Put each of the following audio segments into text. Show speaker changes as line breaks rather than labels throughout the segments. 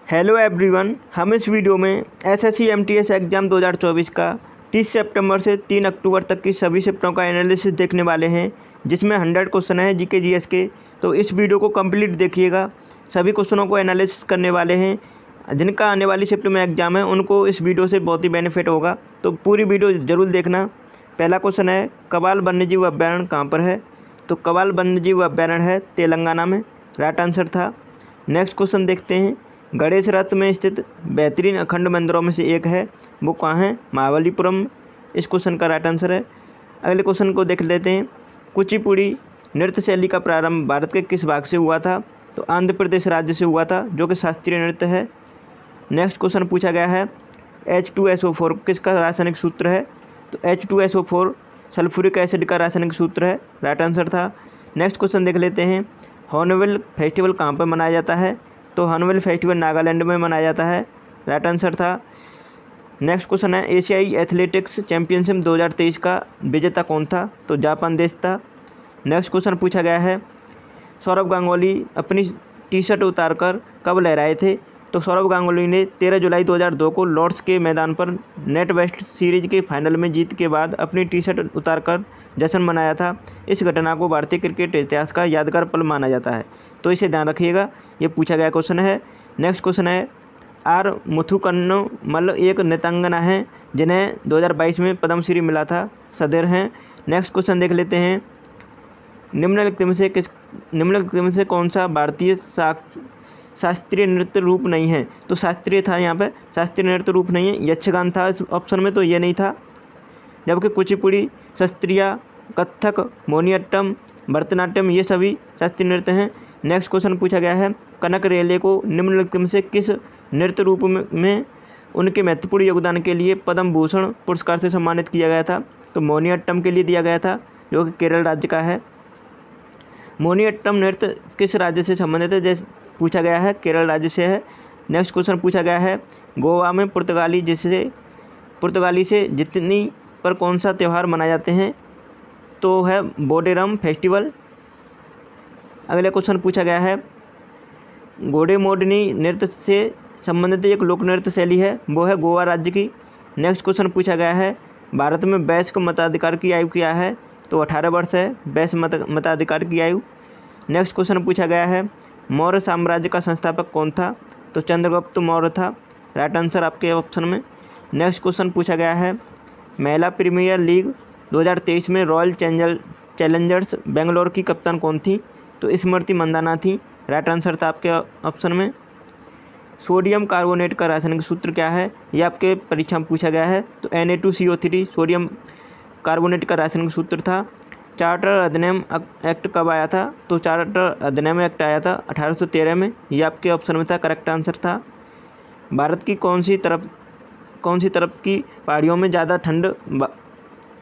Hello everyone, हम इस video में एसएससी एमटीएस एग्ज़ाम 2024 का 30 सितंबर से 3 अक्टूबर तक की सभी शिफ्टों का एनालिसिस देखने वाले हैं, जिसमें 100 क्वेश्चन है जीके जीएस के। तो इस वीडियो को कंप्लीट देखिएगा। सभी क्वेश्चनों को एनालिसिस करने वाले हैं। जिनका आने वाली शिफ्ट में एग्ज़ाम है उनको इस वीडियो से बहुत ही बेनिफिट होगा, तो पूरी वीडियो ज़रूर देखना। पहला क्वेश्चन है, कबाल वन्यजीव अभ्यारण्य कहाँ पर है? तो कबाल वन्यजीव अभ्यारण्य है तेलंगाना में, राइट आंसर था। नेक्स्ट क्वेश्चन देखते हैं, गणेश रथ में स्थित बेहतरीन अखंड मंदिरों में से एक है, वो कहाँ है? महाबलीपुरम। इस क्वेश्चन का राइट आंसर है। अगले क्वेश्चन को देख लेते हैं, कुचिपुड़ी नृत्य शैली का प्रारंभ भारत के किस भाग से हुआ था? तो आंध्र प्रदेश राज्य से हुआ था, जो कि शास्त्रीय नृत्य है। नेक्स्ट क्वेश्चन पूछा गया है, H2SO4 किसका रासायनिक सूत्र है? तो H2SO4 सल्फ्यूरिक एसिड का रासायनिक सूत्र है, राइट आंसर था। नेक्स्ट क्वेश्चन देख लेते हैं, हॉर्नबिल फेस्टिवल कहाँ पर मनाया जाता है? तो हॉर्नबिल फेस्टिवल नागालैंड में मनाया जाता है, राइट आंसर था। नेक्स्ट क्वेश्चन है, एशियाई एथलेटिक्स चैंपियनशिप 2023 का विजेता कौन था? तो जापान देश था। नेक्स्ट क्वेश्चन पूछा गया है, सौरव गांगुली अपनी टी शर्ट उतारकर कब लहराए थे? तो सौरव गांगुली ने 13 जुलाई 2002 को लॉर्ड्स के मैदान पर नेट वेस्ट सीरीज के फाइनल में जीत के बाद अपनी टी शर्ट उतारकर जश्न मनाया था। इस घटना को भारतीय क्रिकेट इतिहास का यादगार पल माना जाता है, तो इसे ध्यान रखिएगा, ये पूछा गया क्वेश्चन है। नेक्स्ट क्वेश्चन है, आर मुथुकन्नमल एक नृत्यांगना है जिन्हें 2022 में पद्मश्री मिला था, सदर हैं। नेक्स्ट क्वेश्चन देख लेते हैं, निम्नलिखित में से कौन सा भारतीय शास्त्रीय नृत्य रूप नहीं है? तो शास्त्रीय था, यहाँ पे शास्त्रीय नृत्य रूप नहीं है। यक्षगान था इस ऑप्शन में, तो ये नहीं था। जबकि कुचिपुड़ी, शास्त्रीय, कथक, मोहिनीअट्टम, भरतनाट्यम ये सभी शास्त्रीय नृत्य हैं। नेक्स्ट क्वेश्चन पूछा गया है, कनक रेले को निम्नलिखित में से किस नृत्य रूप में उनके महत्वपूर्ण योगदान के लिए पद्म भूषण पुरस्कार से सम्मानित किया गया था? तो मोहिनीअट्टम के लिए दिया गया था, जो कि केरल राज्य का है। मोहिनीअट्टम नृत्य किस राज्य से संबंधित है? जैसे पूछा गया है, केरल राज्य से है। नेक्स्ट क्वेश्चन पूछा गया है, गोवा में पुर्तगाली से जितनी पर कौन सा त्यौहार मनाए जाते हैं? तो है बोडेरम फेस्टिवल। अगला क्वेश्चन पूछा गया है, गोडेमोडनी नृत्य से संबंधित एक लोक नृत्य शैली है, वो है गोवा राज्य की। नेक्स्ट क्वेश्चन पूछा गया है, भारत में वयस्क मताधिकार की आयु क्या है? तो 18 वर्ष है वयस्क मताधिकार की आयु। नेक्स्ट क्वेश्चन पूछा गया है, मौर्य साम्राज्य का संस्थापक कौन था? तो चंद्रगुप्त मौर्य था, राइट आंसर आपके ऑप्शन में। नेक्स्ट क्वेश्चन पूछा गया है, महिला प्रीमियर लीग 2023 में रॉयल चैलेंजर्स बेंगलोर की कप्तान कौन थी? तो स्मृति मंदाना थी, राइट आंसर था आपके ऑप्शन में। सोडियम कार्बोनेट का रासायनिक सूत्र क्या है? ये आपके परीक्षा में पूछा गया है। तो Na2CO3 सोडियम कार्बोनेट का रासायनिक सूत्र था। चार्टर अधिनियम एक्ट कब आया था? तो चार्टर अधिनियम एक्ट आया था 1813 में, ये आपके ऑप्शन में था, करेक्ट आंसर था। भारत की कौन सी तरफ की पहाड़ियों में ज़्यादा ठंड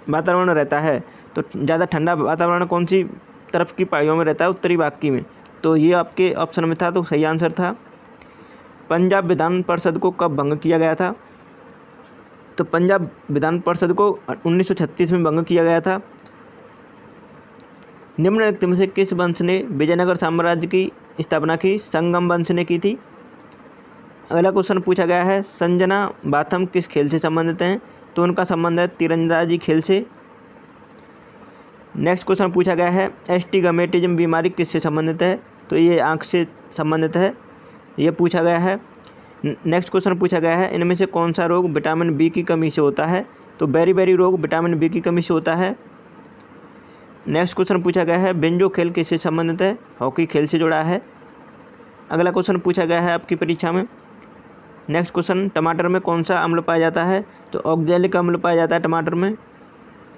वातावरण रहता है? तो ज़्यादा ठंडा वातावरण कौन सी तरफ की पहाड़ियों में रहता है? उत्तरी भाग की में, तो ये आपके ऑप्शन में था, तो सही आंसर था। पंजाब विधान परिषद को कब भंग किया गया था? तो पंजाब विधान परिषद को 1936 में भंग किया गया था। निम्नलिखित में से किस वंश ने विजयनगर साम्राज्य की स्थापना की? संगम वंश ने की थी। अगला क्वेश्चन पूछा गया है, संजना बाथम किस खेल से संबंधित हैं? तो उनका संबंध है तीरंदाजी खेल से। नेक्स्ट क्वेश्चन पूछा गया है, एस्टिगमेटिज्म बीमारी किससे संबंधित है? तो ये आँख से संबंधित है, ये पूछा गया है। नेक्स्ट क्वेश्चन पूछा गया है, इनमें से कौन सा रोग विटामिन बी की कमी से होता है? तो बेरी रोग विटामिन बी की कमी से होता है। नेक्स्ट क्वेश्चन पूछा गया है, बेंजो खेल किससे संबंधित है? हॉकी खेल से जुड़ा है। अगला क्वेश्चन पूछा गया है आपकी परीक्षा में, नेक्स्ट क्वेश्चन, टमाटर में कौन सा अम्ल पाया जाता है? तो ऑक्जेलिक अम्ल पाया जाता है टमाटर में।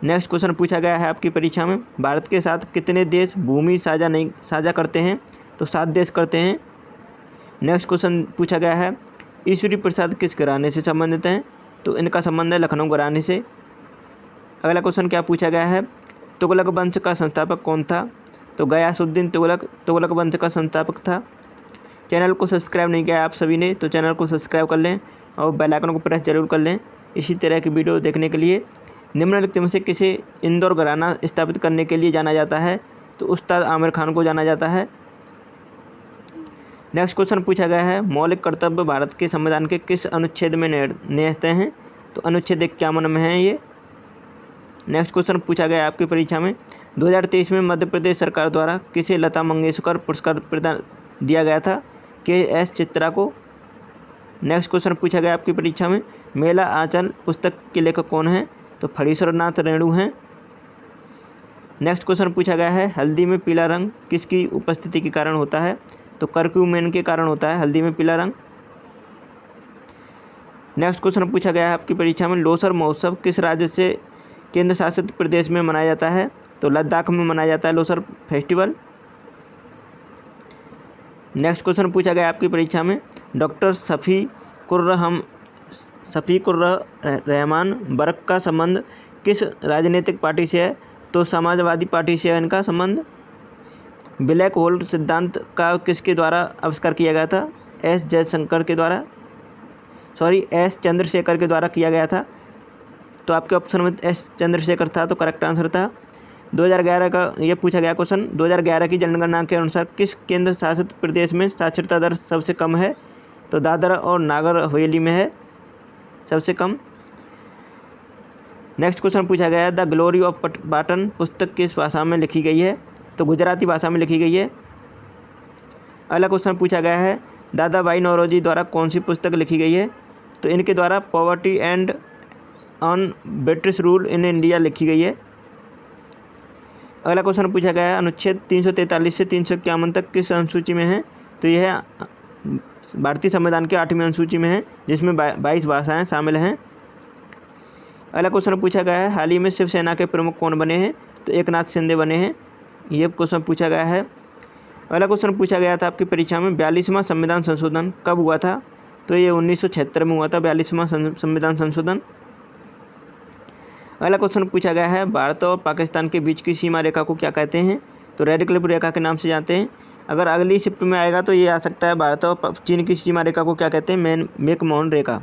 नेक्स्ट क्वेश्चन पूछा गया है आपकी परीक्षा में, भारत के साथ कितने देश भूमि साझा करते हैं? तो 7 देश करते हैं। नेक्स्ट क्वेश्चन पूछा गया है, ईश्वरी प्रसाद किस घराने से संबंधित हैं? तो इनका संबंध है लखनऊ घराने से। अगला क्वेश्चन क्या पूछा गया है, तुगलक वंश का संस्थापक कौन था? तो गयासुद्दीन तुगलक वंश का संस्थापक था। चैनल को सब्सक्राइब नहीं किया आप सभी ने, तो चैनल को सब्सक्राइब कर लें और बेल आइकन को प्रेस जरूर कर लें इसी तरह की वीडियो देखने के लिए। निम्नलिखित में से किसे इंदौर घराना स्थापित करने के लिए जाना जाता है? तो उस्ताद आमिर खान को जाना जाता है। नेक्स्ट क्वेश्चन पूछा गया है मौलिक कर्तव्य भारत के संविधान के किस अनुच्छेद में निहित हैं? तो अनुच्छेद 51 में है ये। नेक्स्ट क्वेश्चन पूछा गया आपकी परीक्षा में 2023 में मध्य प्रदेश सरकार द्वारा किसे लता मंगेशकर पुरस्कार प्रदान दिया गया था? KS चित्रा को। नेक्स्ट क्वेश्चन पूछा गया आपकी परीक्षा में मेला आंचल पुस्तक के लेखक कौन हैं? तो फणीश्वरनाथ रेणु हैं। नेक्स्ट क्वेश्चन पूछा गया है हल्दी में पीला रंग किसकी उपस्थिति के कारण होता है? तो कर्क्यूमेन के कारण होता है हल्दी में पीला रंग। नेक्स्ट क्वेश्चन पूछा गया है आपकी परीक्षा में लोसर महोत्सव किस राज्य से केंद्र शासित प्रदेश में मनाया जाता है? तो लद्दाख में मनाया जाता है लोसर फेस्टिवल। नेक्स्ट क्वेश्चन पूछा गया आपकी परीक्षा में डॉक्टर शफीकुर रहमान बर्क का संबंध किस राजनीतिक पार्टी से है? तो समाजवादी पार्टी से है इनका संबंध। ब्लैक होल सिद्धांत का किसके द्वारा आविष्कार किया गया था? एस चंद्रशेखर के द्वारा किया गया था। तो आपके ऑप्शन में एस चंद्रशेखर था, तो करेक्ट आंसर था। 2011 का ये पूछा गया क्वेश्चन 2011 की जनगणना के अनुसार किस केंद्र शासित प्रदेश में साक्षरता दर सबसे कम है? तो दादरा और नागर हवेली में है सबसे कम। नेक्स्ट क्वेश्चन पूछा गया है द ग्लोरी ऑफ पाटन पुस्तक किस भाषा में लिखी गई है? तो गुजराती भाषा में लिखी गई है। अगला क्वेश्चन पूछा गया है दादा भाई नौरोजी द्वारा कौन सी पुस्तक लिखी गई है? तो इनके द्वारा poverty and on British rule in India लिखी गई है। अगला क्वेश्चन पूछा गया है अनुच्छेद 343 से 351 तक किस अनुसूची में है? तो यह भारतीय संविधान के 8वीं अनुसूची में है जिसमें 22 भाषाएं शामिल हैं। अगला क्वेश्चन पूछा गया है हाल ही में शिवसेना के प्रमुख कौन बने हैं? तो एकनाथ शिंदे बने हैं। ये क्वेश्चन पूछा गया है। अगला क्वेश्चन पूछा गया था आपकी परीक्षा में 42वां संविधान संशोधन कब हुआ था? तो ये 1976 में हुआ था 42वां संविधान संशोधन। अगला क्वेश्चन पूछा गया है भारत और पाकिस्तान के बीच की सीमा रेखा को क्या कहते हैं? तो रेड क्लिफ रेखा के नाम से जानते हैं। अगर अगली शिफ्ट में आएगा तो ये आ सकता है भारत और चीन की सीमा रेखा को क्या कहते हैं? मैकमोहन रेखा।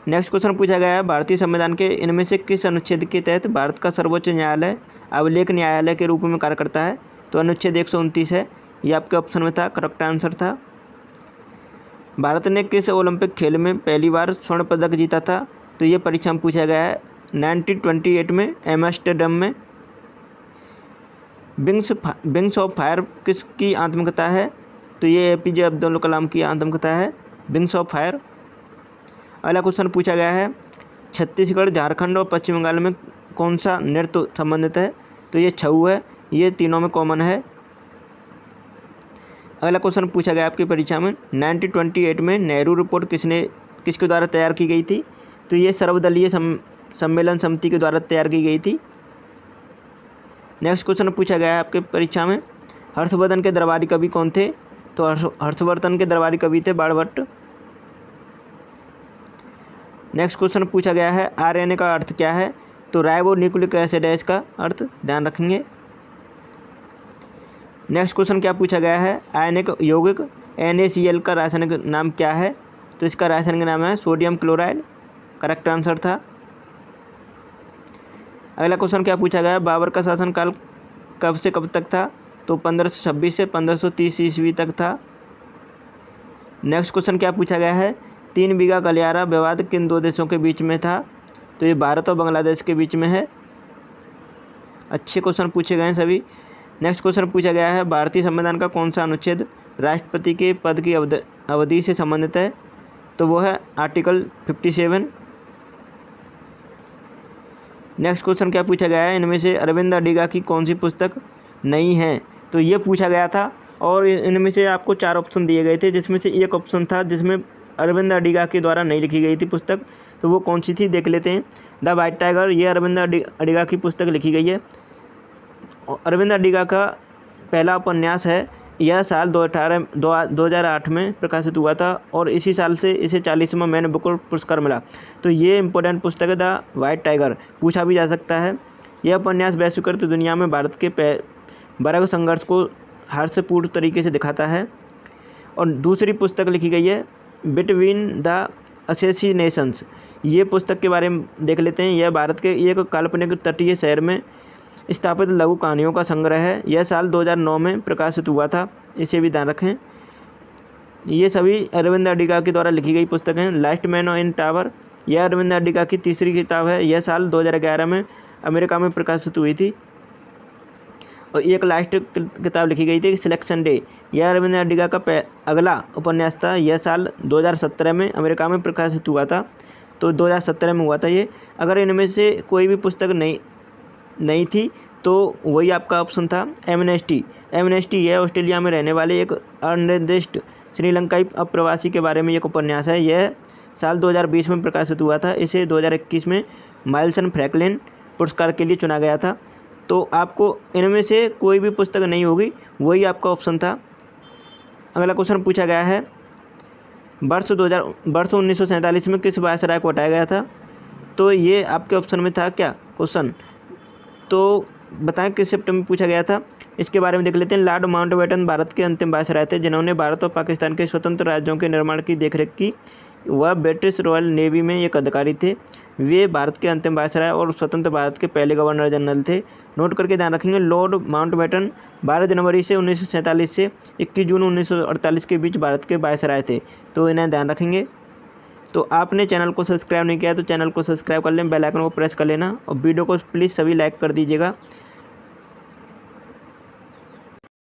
नेक्स्ट क्वेश्चन पूछा गया है भारतीय संविधान के इनमें से किस अनुच्छेद के तहत भारत का सर्वोच्च न्यायालय अभिलेख न्यायालय के रूप में कार्य करता है? तो अनुच्छेद 129 है। ये आपके ऑप्शन में था, करेक्ट आंसर था। भारत ने किस ओलंपिक खेल में पहली बार स्वर्ण पदक जीता था? तो ये परीक्षा में पूछा गया है 1928 में एम्स्टर्डम में। विंग्स ऑफ फायर किसकी आत्मकथा है? तो ये APJ अब्दुल कलाम की आत्मकथा है विंग्स ऑफ फायर। अगला क्वेश्चन पूछा गया है छत्तीसगढ़, झारखंड और पश्चिम बंगाल में कौन सा नृत्य संबंधित है? तो ये छऊ है। ये तीनों में कॉमन है। अगला क्वेश्चन पूछा गया आपकी परीक्षा में 1928 में नेहरू रिपोर्ट किसके द्वारा तैयार की गई थी? तो ये सर्वदलीय सम्मेलन समिति के द्वारा तैयार की गई थी। नेक्स्ट क्वेश्चन पूछा गया है आपके परीक्षा में हर्षवर्धन के दरबारी कवि कौन थे? तो हर्षवर्धन के दरबारी कवि थे बाणभट्ट। नेक्स्ट क्वेश्चन पूछा गया है RNA का अर्थ क्या है? तो राइबो न्यूक्लिक एसिड है इसका अर्थ, ध्यान रखेंगे। नेक्स्ट क्वेश्चन क्या पूछा गया है आयनिक यौगिक NaCl का रासायनिक नाम क्या है? तो इसका रासायनिक नाम है सोडियम क्लोराइड, करेक्ट आंसर था। अगला क्वेश्चन क्या पूछा गया बाबर का शासनकाल कब से कब तक था? तो 1526 से 1530 ईस्वी तक था। नेक्स्ट क्वेश्चन क्या पूछा गया है 3 बीघा गलियारा विवाद किन दो देशों के बीच में था? तो ये भारत और बांग्लादेश के बीच में है। अच्छे क्वेश्चन पूछे गए हैं सभी। नेक्स्ट क्वेश्चन पूछा गया है भारतीय संविधान का कौन सा अनुच्छेद राष्ट्रपति के पद की अवधि से संबंधित है? तो वो है आर्टिकल 57। नेक्स्ट क्वेश्चन क्या पूछा गया है इनमें से अरविंद अडिगा की कौन सी पुस्तक नहीं है? तो ये पूछा गया था और इनमें से आपको 4 ऑप्शन दिए गए थे जिसमें से एक ऑप्शन था जिसमें अरविंद अडिगा के द्वारा नहीं लिखी गई थी पुस्तक। तो वो कौन सी थी देख लेते हैं। द वाइट टाइगर, ये अरविंद अडिगा की पुस्तक लिखी गई है। अरविंद अडिगा का पहला उपन्यास है। यह साल 2008 में प्रकाशित हुआ था और इसी साल से इसे 40वां मैन बुकर पुरस्कार मिला। तो ये इंपॉर्टेंट पुस्तक है द वाइट टाइगर, पूछा भी जा सकता है। यह उपन्यास वैश्विकृत दुनिया में भारत के वर्ग संघर्ष को हास्यपूर्ण तरीके से दिखाता है। और दूसरी पुस्तक लिखी गई है बिटवीन द असैसिनेशंस। ये पुस्तक के बारे में देख लेते हैं। यह भारत के एक काल्पनिक तटीय शहर में स्थापित लघु कहानियों का संग्रह है। यह साल 2009 में प्रकाशित हुआ था, इसे भी ध्यान रखें। ये सभी अरविंद अडिगा के द्वारा लिखी गई पुस्तक हैं। लास्ट मैन इन टावर, यह अरविंद अडिगा की तीसरी किताब है। यह साल 2011 में अमेरिका में प्रकाशित हुई थी। और एक लास्ट किताब लिखी गई थी सिलेक्शन डे, यह अरविंद अडिगा का अगला उपन्यास था। यह साल 2017 में अमेरिका में प्रकाशित हुआ था। तो 2017 में हुआ था ये। अगर इनमें से कोई भी पुस्तक नहीं थी तो वही आपका ऑप्शन था एमनेस्टी। एमनेस्टी यह ऑस्ट्रेलिया में रहने वाले एक अनिर्दिष्ट श्रीलंकाई अप्रवासी के बारे में एक उपन्यास है। यह साल 2020 में प्रकाशित हुआ था। इसे 2021 में माइल्सन फ्रैंकलिन पुरस्कार के लिए चुना गया था। तो आपको इनमें से कोई भी पुस्तक नहीं होगी, वही आपका ऑप्शन था। अगला क्वेश्चन पूछा गया है, वर्ष 1947 में किस वायसराय को हटाया गया था? तो ये आपके ऑप्शन में था क्या क्वेश्चन, तो बताएं किस सेप्टेम्बर में पूछा गया था। इसके बारे में देख लेते हैं। लॉर्ड माउंटबेटन भारत के अंतिम वायसराय थे जिन्होंने भारत और पाकिस्तान के स्वतंत्र राज्यों के निर्माण की देखरेख की। वह ब्रिटिश रॉयल नेवी में एक अधिकारी थे। वे भारत के अंतिम वायसराय और स्वतंत्र भारत के पहले गवर्नर जनरल थे। नोट करके ध्यान रखेंगे, लॉर्ड माउंटबेटन 12 जनवरी से 1947 से 21 जून 1948 के बीच भारत के वायसराय थे। तो इन्हें ध्यान रखेंगे। तो आपने चैनल को सब्सक्राइब नहीं किया तो चैनल को सब्सक्राइब कर लें, बेल आइकन को प्रेस कर लेना और वीडियो को प्लीज़ सभी लाइक कर दीजिएगा।